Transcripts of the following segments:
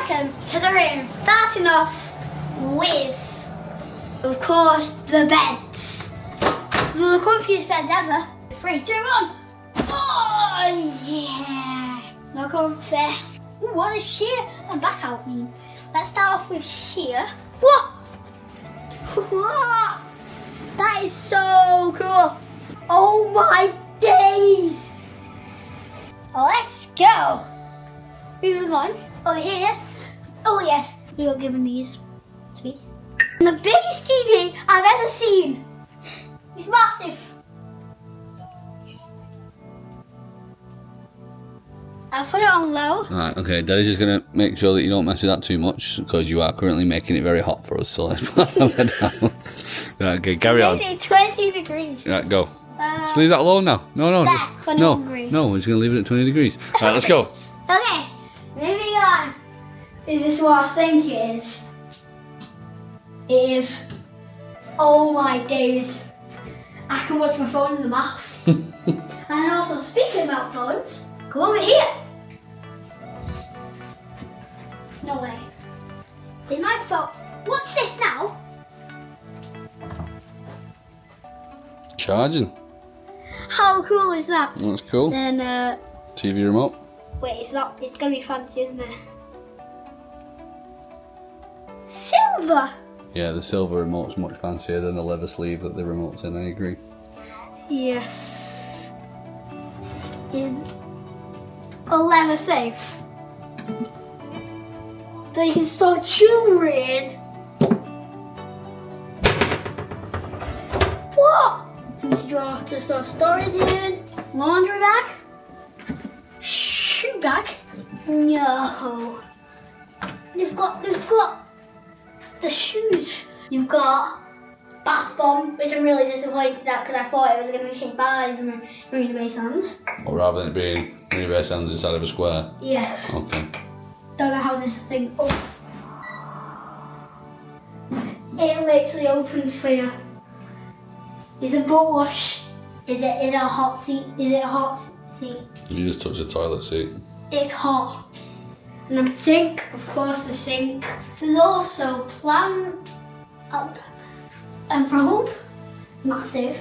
considering starting off with, of course, the beds. The comfiest beds ever. 3, 2, 1. Oh yeah! No comfy. Ooh, what does sheer and back out mean? Let's start off with sheer. What? That is so cool. Oh my days! Let's go. Moving on over here. Oh yes, we got given these space. And the biggest TV I've ever seen. It's massive. I'll put it on low. Right, okay, Daddy's just going to make sure that you don't mess with that too much because you are currently making it very hot for us, so let's put it down. Right, okay, carry on. It's 20 degrees. Right, go. Just leave that alone now. No, There, just, 21 degrees. no, we're just going to leave it at 20 degrees. Right, let's go. Okay, moving on. Is this what I think it is? It is. Oh my days. I can watch my phone in the mouth. And also, speaking about phones, come over here. No way. Is my phone. Watch this now. Charging. How cool is that? That's cool. Then, TV remote. wait, it's not. It's gonna be fancy, isn't it? Silver. Yeah, the silver remote's much fancier than the leather sleeve that the remote's in, I agree. Yes. Is a leather safe. So you can store jewelry in. What? Empty drawer to store storage in. Laundry bag. Shoe bag. No. They've got the shoes. You've got bath bomb, which I'm really disappointed at because I thought it was going to be shaped by the Marina Bay Sands. Or rather than it being Marina Bay Sands inside of a square. Yes. Okay. Don't know how this thing. Oh. It literally opens for you. Is it a butt wash? Is it a hot seat? Is it a hot seat? You just touch the toilet seat. It's hot. And a sink, of course, the sink. There's also a robe, massive.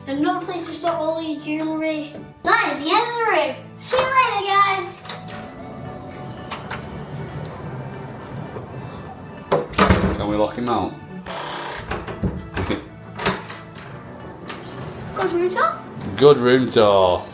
Another place to store all your jewellery. That is the end of the room. See you later, guys. Can we lock him out? Good room tour. Good room tour.